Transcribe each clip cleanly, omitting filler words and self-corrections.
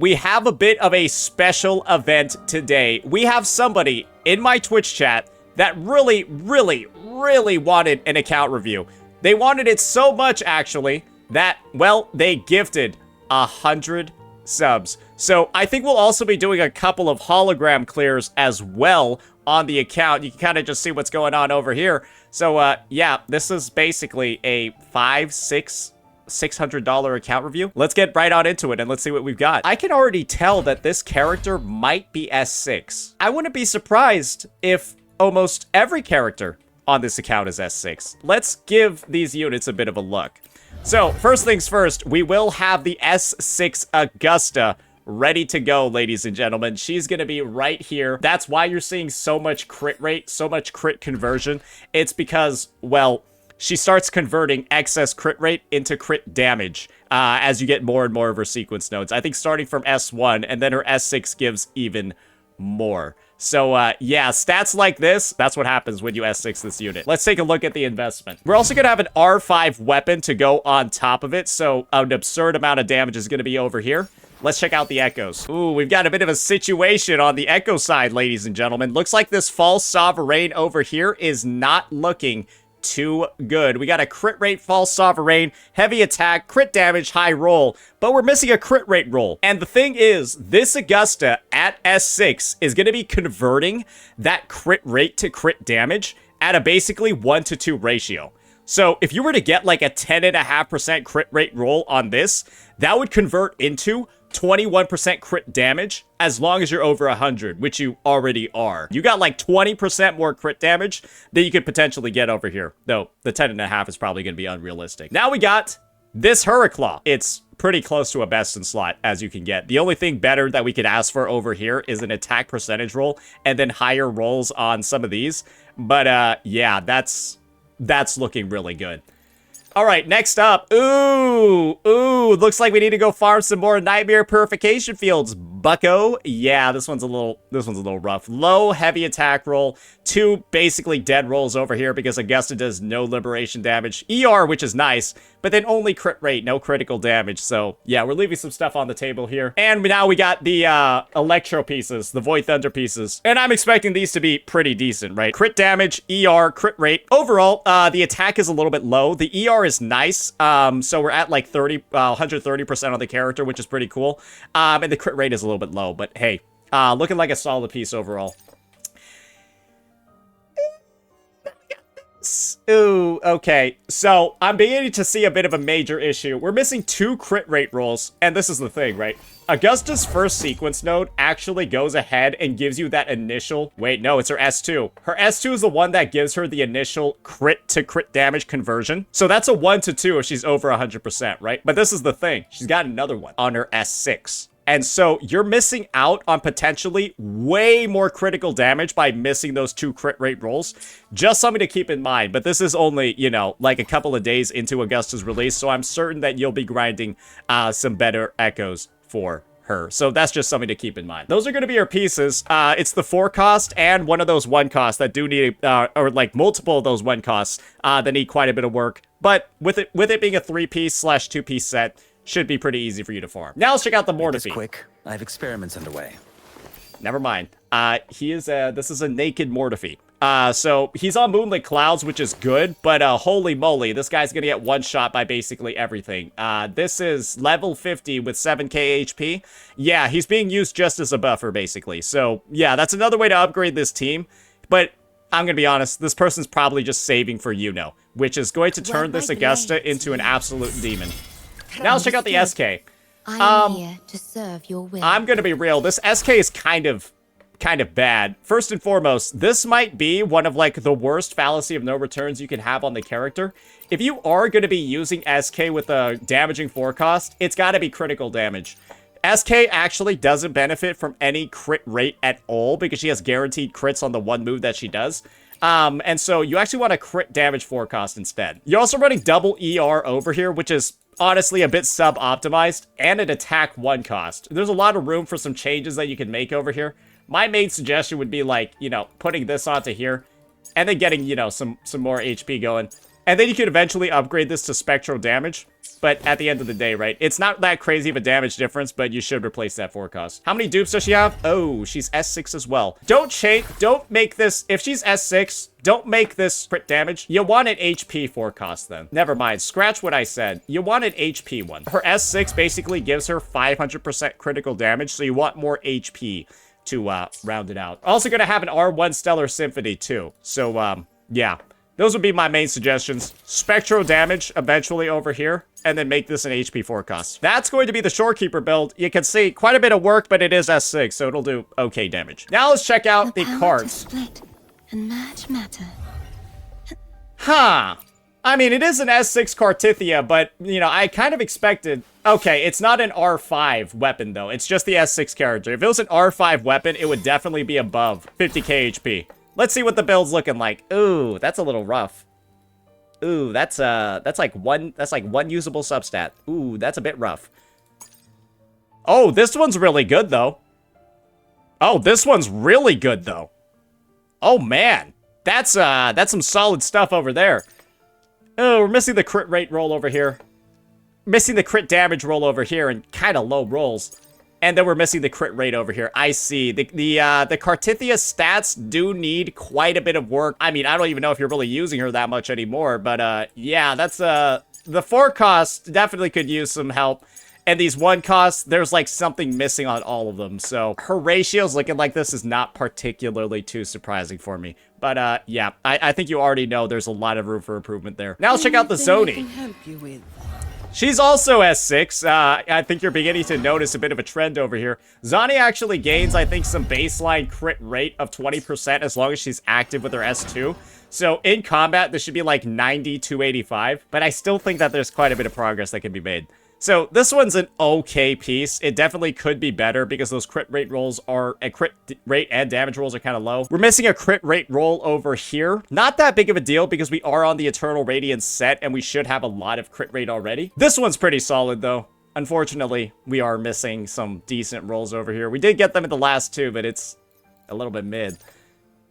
We have a bit of a special event today. We have somebody in my Twitch chat that really wanted an account review. They wanted it so much, actually, that, well, they gifted 100 subs. So I think we'll also be doing a couple of hologram clears as well on the account. You can kind of just see what's going on over here. So, yeah, this is basically a $600 account review. Let's get right on into it and let's see what we've got. I can already tell that this character might be S6. I wouldn't be surprised if almost every character on this account is S6. Let's give these units a bit of a look. So, first things first, we will have the S6 Augusta ready to go, ladies and gentlemen. She's gonna be right here. That's why you're seeing so much crit rate, so much crit conversion. It's because, well, she starts converting excess crit rate into crit damage as you get more and more of her sequence nodes. I think starting from S1, and then her S6 gives even more. So, yeah, stats like this, that's what happens when you S6 this unit. Let's take a look at the investment. We're also going to have an R5 weapon to go on top of it, so an absurd amount of damage is going to be over here. Let's check out the echoes. Ooh, we've got a bit of a situation on the echo side, ladies and gentlemen. Looks like this false sovereign over here is not looking too good. We got a crit rate false sovereign, heavy attack, crit damage, high roll, but we're missing a crit rate roll. And the thing is, this Augusta at S6 is going to be converting that crit rate to crit damage at a basically 1-to-2 ratio. So if you were to get like a 10.5% crit rate roll on this, that would convert into 21% crit damage as long as you're over 100, which you already are. You got like 20% more crit damage that you could potentially get over here, though the 10.5 is probably going to be unrealistic. Now we got this Hurriclaw. It's pretty close to a best in slot as you can get. The only thing better that we could ask for over here is an attack percentage roll and then higher rolls on some of these. But yeah, that's looking really good. All right, next up. Ooh, looks like we need to go farm some more Nightmare Purification Fields, bucko. Yeah, this one's a little rough. Low heavy attack roll, 2 basically dead rolls over here because Augusta does no liberation damage. ER, which is nice, but then only crit rate, no critical damage. So, yeah, we're leaving some stuff on the table here. And now we got the Electro pieces, the Void Thunder pieces. And I'm expecting these to be pretty decent, right? Crit damage, ER, crit rate. Overall, the attack is a little bit low. The ER is nice. So we're at like 130% on the character, which is pretty cool. And the crit rate is a little bit low, but hey, looking like a solid piece overall. Ooh, okay. So I'm beginning to see a bit of a major issue. We're missing 2 crit rate rolls, and this is the thing, right? Augusta's first sequence node actually goes ahead and gives you that initial... Wait, no, it's her S2. Her S2 is the one that gives her the initial crit to crit damage conversion. So that's a 1-to-2 if she's over 100%, right? But this is the thing. She's got another one on her S6. And so you're missing out on potentially way more critical damage by missing those 2 crit rate rolls. Just something to keep in mind. But this is only, you know, like a couple of days into Augusta's release. So I'm certain that you'll be grinding some better echoes for her. So that's just something to keep in mind. Those are going to be her pieces. It's the 4 cost and one of those 1 costs that do need, or like multiple of those 1 costs that need quite a bit of work. But with it being a 3-piece / 2-piece set, should be pretty easy for you to farm. Now let's check out the Mortifee. Quick, I have experiments underway. Never mind. This is a naked Mortifee. So he's on Moonlit Clouds, which is good, but holy moly, this guy's gonna get one shot by basically everything. This is level 50 with 7k HP. Yeah, he's being used just as a buffer, basically. So yeah, that's another way to upgrade this team. But I'm gonna be honest, this person's probably just saving for Yuno, which is going to turn this Augusta into an absolute demon. Now let's check out the SK. I'm here to serve your will. I'm gonna be real. This SK is kind of bad. First and foremost, this might be one of like the worst fallacy of no returns you can have on the character. If you are gonna be using SK with a damaging 4 cost, it's gotta be critical damage. SK actually doesn't benefit from any crit rate at all because she has guaranteed crits on the 1 move that she does. And so you actually want a crit damage 4 cost instead. You're also running double ER over here, which is honestly a bit sub-optimized, and an attack 1 cost. There's a lot of room for some changes that you can make over here. My main suggestion would be like, you know, putting this onto here, and then getting, you know, some more HP going. And then you could eventually upgrade this to Spectral Damage. But at the end of the day, right, it's not that crazy of a damage difference, but you should replace that forecast. How many dupes does she have? Oh, she's S6 as well. Don't make this, if she's S6, don't make this crit damage. You want an HP forecast then. Never mind, scratch what I said. You want an HP one. Her S6 basically gives her 500% critical damage, so you want more HP to round it out. Also gonna have an R1 Stellar Symphony too. So, yeah. Those would be my main suggestions. Spectro damage eventually over here, and then make this an HP forecast. That's going to be the Shorekeeper build. You can see quite a bit of work, but it is S6, so it'll do okay damage. Now let's check out the cards. Split and match matter. Huh. I mean, it is an S6 Cartithia, but, you know, I kind of expected... Okay, it's not an R5 weapon, though. It's just the S6 character. If it was an R5 weapon, it would definitely be above 50k HP. Let's see what the build's looking like. Ooh, that's a little rough. Ooh, that's like one usable substat. Ooh, that's a bit rough. Oh, this one's really good though. Oh, this one's really good though. Oh man, that's some solid stuff over there. Oh, we're missing the crit rate roll over here. Missing the crit damage roll over here and kind of low rolls. And then we're missing the crit rate over here. I see. The Cartithia stats do need quite a bit of work. I mean, I don't even know if you're really using her that much anymore. But, yeah, that's, the 4 costs definitely could use some help. And these 1 costs, there's, like, something missing on all of them. So, her ratios looking like this is not particularly too surprising for me. But, yeah, I think you already know there's a lot of room for improvement there. Now let's check out the Zoni. She's also S6. I think you're beginning to notice a bit of a trend over here. Zani actually gains, I think, some baseline crit rate of 20% as long as she's active with her S2. So in combat, this should be like 90 to 85. But I still think that there's quite a bit of progress that can be made. So this one's an okay piece. It definitely could be better because those crit rate rolls are, crit rate and damage rolls are kind of low. We're missing a crit rate roll over here. Not that big of a deal because we are on the Eternal Radiance set and we should have a lot of crit rate already. This one's pretty solid though. Unfortunately, we are missing some decent rolls over here. We did get them in the last 2, but it's a little bit mid.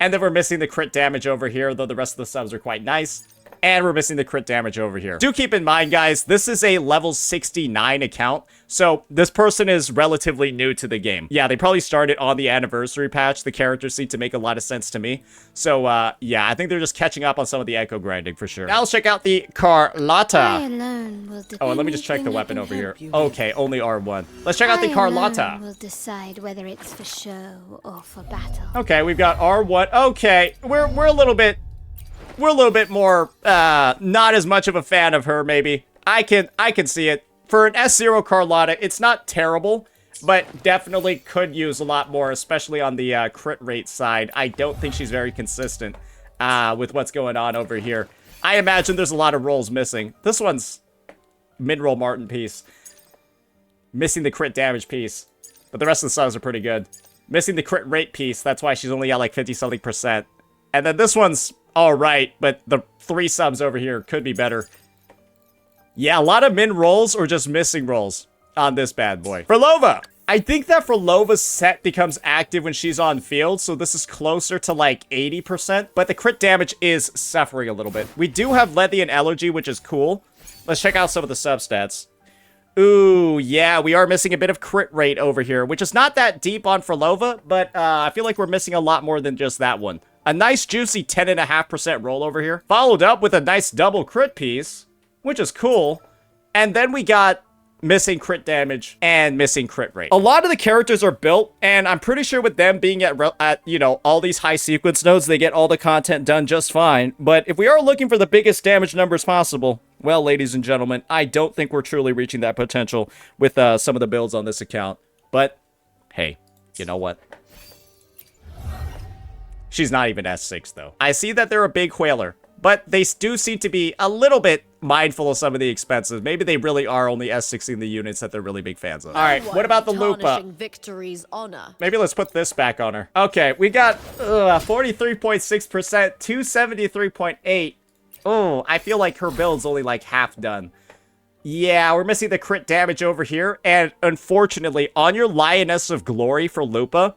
And then we're missing the crit damage over here, though the rest of the subs are quite nice. And we're missing the crit damage over here. Do keep in mind, guys, this is a level 69 account, so this person is relatively new to the game. Yeah, they probably started on the anniversary patch. The characters seem to make a lot of sense to me. So, yeah, I think they're just catching up on some of the echo grinding for sure. Now let's check out the Carlotta. Oh, and let me just check the weapon over here. Okay, only R1. Let's check out the Carlotta. Will decide whether it's for show or for battle. Okay, we've got R1. Okay, we're a little bit more, not as much of a fan of her, maybe. I can see it. For an S0 Carlotta, it's not terrible, but definitely could use a lot more, especially on the crit rate side. I don't think she's very consistent with what's going on over here. I imagine there's a lot of rolls missing. This one's mid-roll Martin piece. Missing the crit damage piece, but the rest of the subs are pretty good. Missing the crit rate piece, that's why she's only at like 50-something %. And then this one's alright, but the 3 subs over here could be better. Yeah, a lot of min rolls or just missing rolls on this bad boy. Frolova! I think that Frolova's set becomes active when she's on field, so this is closer to like 80%, but the crit damage is suffering a little bit. We do have Leviathan Elegy, which is cool. Let's check out some of the substats. Ooh, yeah, we are missing a bit of crit rate over here, which is not that deep on Frolova, but I feel like we're missing a lot more than just that one. A nice juicy 10.5% roll over here, followed up with a nice double crit piece, which is cool. And then we got missing crit damage and missing crit rate. A lot of the characters are built, and I'm pretty sure with them being at you know, all these high sequence nodes, they get all the content done just fine. But if we are looking for the biggest damage numbers possible, well, ladies and gentlemen, I don't think we're truly reaching that potential with some of the builds on this account. But hey, you know what? She's not even S6, though. I see that they're a big whaler, but they do seem to be a little bit mindful of some of the expenses. Maybe they really are only S6ing the units that they're really big fans of. All right, what about the Lupa? Victory's honor. Maybe let's put this back on her. Okay, we got 43.6%, 273.8. Oh, I feel like her build's only like half done. Yeah, we're missing the crit damage over here, and unfortunately, on your Lioness of Glory for Lupa,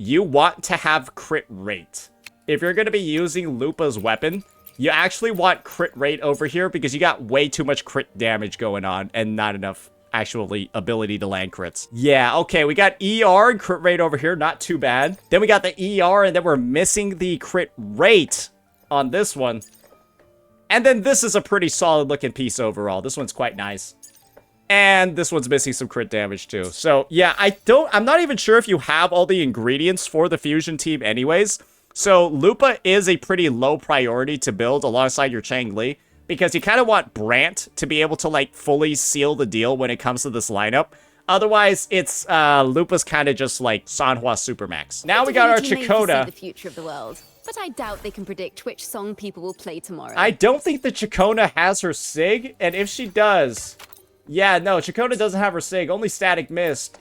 you want to have crit rate. If you're going to be using Lupa's weapon, You actually want crit rate over here because you got way too much crit damage going on and not enough actually ability to land crits. Yeah, okay, we got ER and crit rate over here, not too bad. Then we got the ER, and then we're missing the crit rate on this one. And then this is a pretty solid looking piece overall. This one's quite nice. And this one's missing some crit damage too. So yeah, I'm not even sure if you have all the ingredients for the fusion team anyways. So Lupa is a pretty low priority to build alongside your Chang Li, because you kind of want Brant to be able to, like, fully seal the deal when it comes to this lineup. Otherwise, it's, Lupa's kind of just like Sanhua Supermax. Now we got our Chakota. The future of the world, but I doubt they can predict which song people will play tomorrow. I don't think the Chakona has her SIG, and if she does... Yeah, no, Chakona doesn't have her SIG, only Static Mist.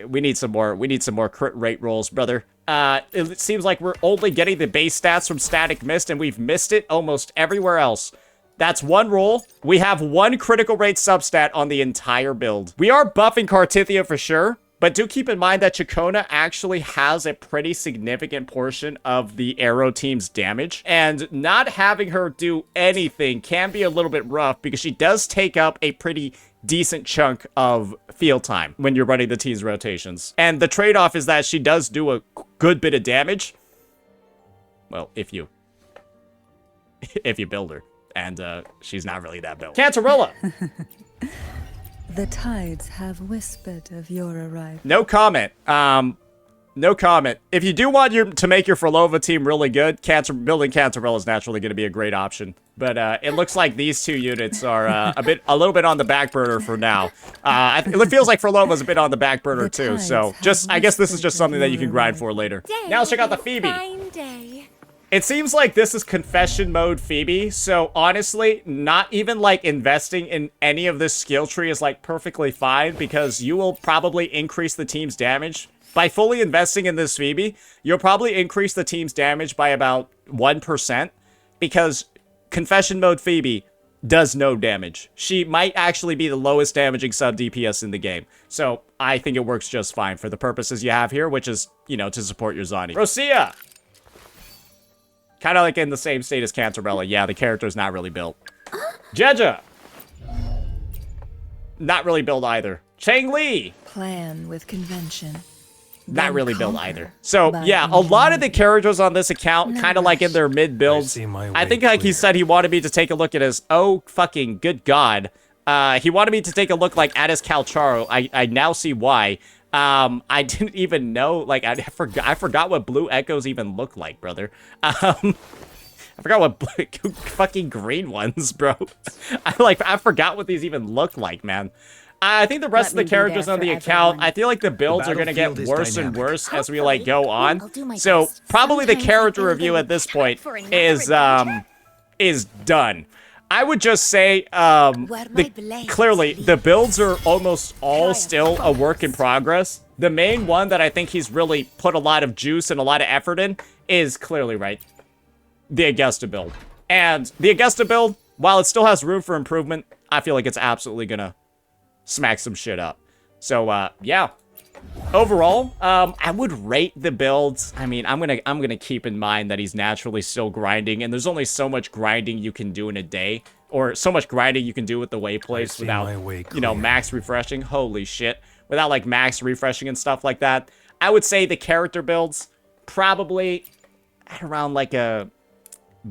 We need some more crit rate rolls, brother. It seems like we're only getting the base stats from Static Mist, and we've missed it almost everywhere else. That's one roll. We have one critical rate substat on the entire build. We are buffing Cartithia for sure, but do keep in mind that Chakona actually has a pretty significant portion of the Arrow team's damage, and not having her do anything can be a little bit rough because she does take up a pretty decent chunk of field time when you're running the team's rotations. And the trade-off is that she does do a good bit of damage. Well, if you build her. And she's not really that built. Cantarella! The tides have whispered of your arrival. No comment. No comment. If you do want to make your Frolova team really good, building Cantarella is naturally going to be a great option. But it looks like these two units are a little bit on the back burner for now. It feels like Frolova's a bit on the back burner too. So I guess this is just something that you can grind for later. Now let's check out the Phoebe. It seems like this is confession mode Phoebe, so honestly, not even like investing in any of this skill tree is like perfectly fine, because you will probably increase the team's damage. By fully investing in this Phoebe, you'll probably increase the team's damage by about 1%, because confession mode Phoebe does no damage. She might actually be the lowest damaging sub DPS in the game, so I think it works just fine for the purposes you have here, which is, you know, to support your Zani. Rosia! Kind of like in the same state as Cantarella. Yeah, the character's not really built. Jeja! Not really built either. Chang Li! Plan with convention. Not really built either. So, yeah, a lot of the characters on this account, kind of like in their mid-builds. I think, like he said, he wanted me to take a look at his... Oh, fucking good God. He wanted me to take a look, like, at his Calcharo. I now see why. I didn't even know, like, I forgot what blue echoes even look like, brother. I forgot what fucking green ones, bro. I forgot what these even look like, man. I think the rest of the characters on the account, I feel like the builds are gonna get worse and worse as we, like, go on. So, probably the character review at this point is done. I would just say, clearly, the builds are almost all still a work in progress. The main one that I think he's really put a lot of juice and a lot of effort in is clearly, right, the Augusta build. And the Augusta build, while it still has room for improvement, I feel like it's absolutely gonna smack some shit up. So, yeah. Overall, I would rate the builds. I mean, I'm gonna keep in mind that he's naturally still grinding, and there's only so much grinding you can do in a day, or so much grinding you can do with the wayplays without, you know, max refreshing. Holy shit. Without, like, max refreshing and stuff like that. I would say the character builds, probably at around, like, a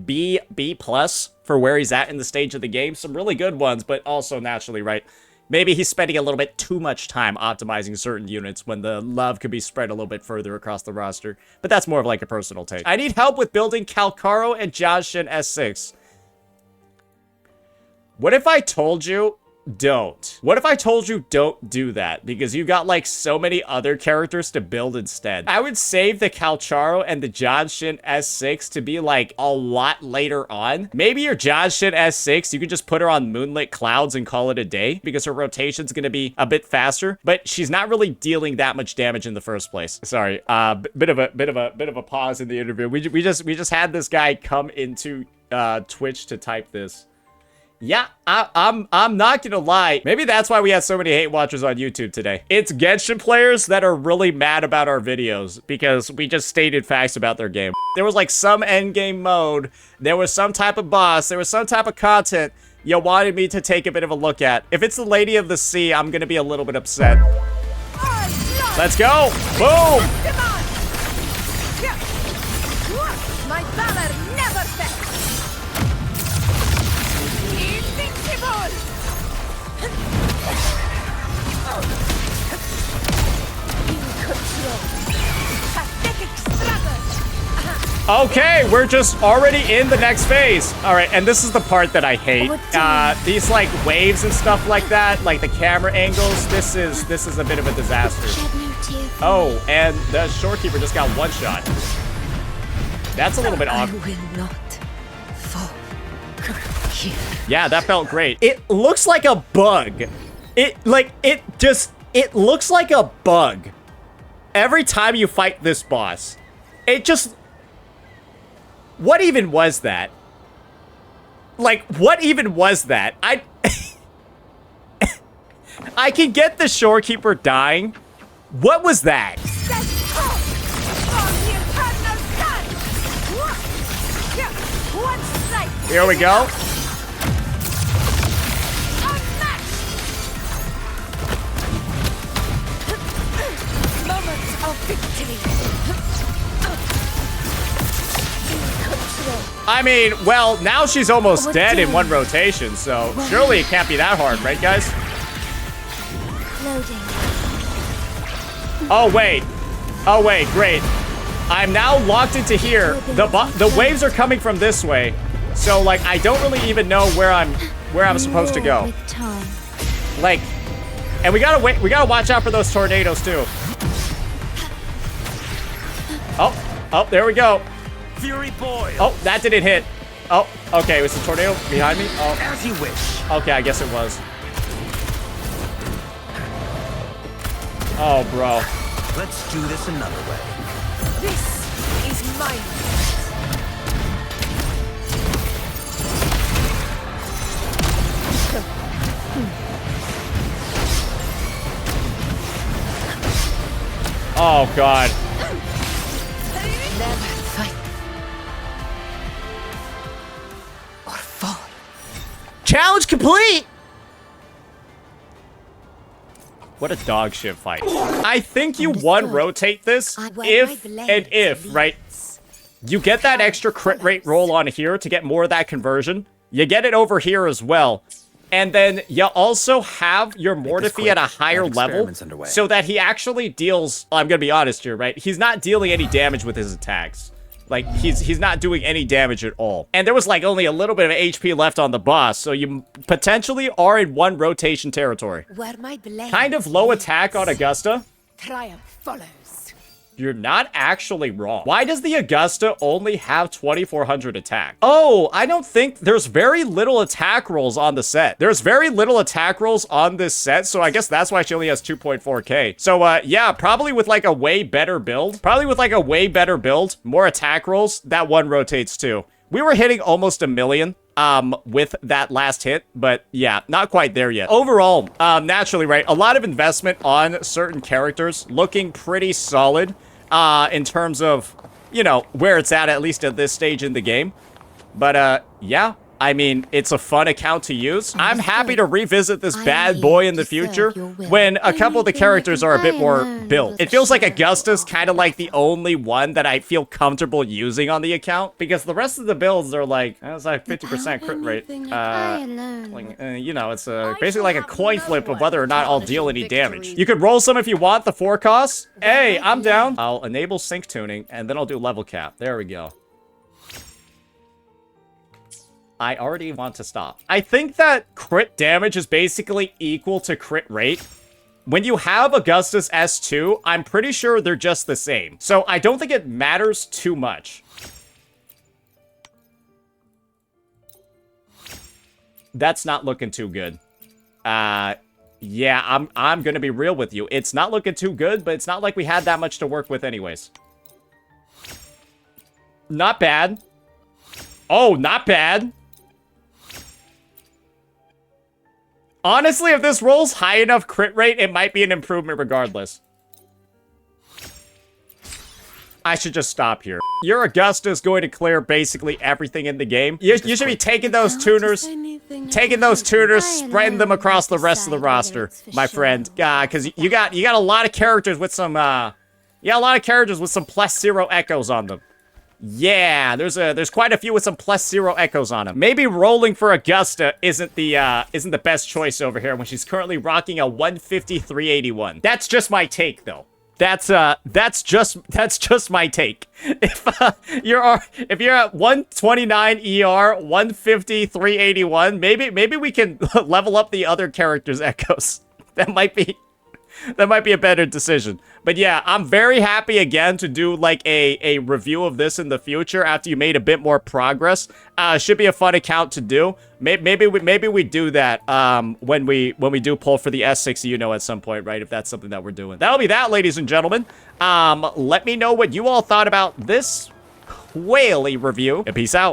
B plus for where he's at in the stage of the game. Some really good ones, but also naturally, right, maybe he's spending a little bit too much time optimizing certain units when the love could be spread a little bit further across the roster. But that's more of like a personal take. I need help with building Calcaro and Jianshin S6. What if I told you don't? What if I told you don't do that? Because you got like so many other characters to build instead. I would save the Calcharo and the Jianshin S6 to be like a lot later on. Maybe your Jianshin S6, you could just put her on Moonlit Clouds and call it a day, because her rotation's gonna be a bit faster, but she's not really dealing that much damage in the first place. Sorry, bit of a pause in the interview. We just had this guy come into Twitch to type this. Yeah, I'm not gonna lie. Maybe that's why we had so many hate watchers on YouTube today. It's Genshin players that are really mad about our videos because we just stated facts about their game. There was like some end game mode, there was some type of boss, there was some type of content you wanted me to take a bit of a look at. If it's the Lady of the Sea, I'm gonna be a little bit upset. Let's go! Boom! My valor never fails. Invincible. In control. Pathetic struggle. Okay, we're just already in the next phase. All right, and this is the part that I hate. These like waves and stuff like that, like the camera angles. This is a bit of a disaster. Oh, and the shorekeeper just got one shot. That's a little bit awkward. I will not fall here. Yeah, that felt great. It looks like a bug. It looks like a bug. Every time you fight this boss, it just... What even was that? Like, what even was that? I can get the shorekeeper dying. What was that? Here we go. Moments of victory. I mean, well, now she's almost dead in one rotation, so surely it can't be that hard, right, guys? Loading. Oh, wait. Oh, wait, great. I'm now locked into here. The waves are coming from this way. So, like, I don't really even know where I'm supposed to go. Like, and we gotta watch out for those tornadoes, too. Oh, there we go. Fury boy. Oh, that didn't hit. Oh, okay, was the tornado behind me? Oh. As you wish. Okay, I guess it was. Oh, bro. Let's do this another way. This is mine. Oh, God. Never fight. Or fall. Challenge complete! What a dog shit fight. I think you one rotate this if, right? You get that extra crit rate roll on here to get more of that conversion. You get it over here as well. And then you also have your Mortifi at a higher level so that he actually deals... I'm going to be honest here, right? He's not dealing any damage with his attacks. Like, he's not doing any damage at all. And there was, like, only a little bit of HP left on the boss, so you potentially are in one rotation territory. Where my blade Kind of low attack on Augusta. triumph follows. You're not actually wrong. Why does the Augusta only have 2,400 attack? Oh, I don't think there's very little attack rolls on the set. There's very little attack rolls on this set, so I guess that's why she only has 2.4k. So, yeah, probably with like a way better build. More attack rolls, that one rotates too. We were hitting almost 1 million. With that last hit, but yeah, not quite there yet. Overall, naturally, right, a lot of investment on certain characters, looking pretty solid, in terms of, you know, where it's at least at this stage in the game. But, yeah, I mean, it's a fun account to use. I'm happy to revisit this bad boy in the future when a couple of the characters are a bit more built. It feels like Augusta's kind of like the only one that I feel comfortable using on the account because the rest of the builds are like, it's like 50% crit rate. You know, it's basically like a coin flip of whether or not I'll deal any damage. You could roll some if you want, the 4 costs. Hey, I'm down. I'll enable sync tuning and then I'll do level cap. There we go. I already want to stop. I think that crit damage is basically equal to crit rate. When you have Augustus S2, I'm pretty sure they're just the same. So I don't think it matters too much. That's not looking too good. Yeah, I'm gonna be real with you. It's not looking too good, but it's not like we had that much to work with anyways. Not bad. Oh, not bad. Honestly, if this rolls high enough crit rate, it might be an improvement regardless. I should just stop here. Your Augusta is going to clear basically everything in the game. You should be taking those tuners, spreading them across the rest of the roster, my friend. Because you got a lot of characters with some +0 echoes on them. Yeah, there's quite a few with some +0 echoes on them. Maybe rolling for Augusta isn't the best choice over here when she's currently rocking a 150-381. That's just my take though. That's just my take. If you're at 129 ER, 150-381, maybe we can level up the other characters' echoes. That might be a better decision. But yeah, I'm very happy again to do like a review of this in the future after you made a bit more progress. Should be a fun account to do. Maybe we do that when we do pull for the S6 at some point, right? If that's something that we're doing. That'll be that, ladies and gentlemen. Let me know what you all thought about this whaley review. And peace out.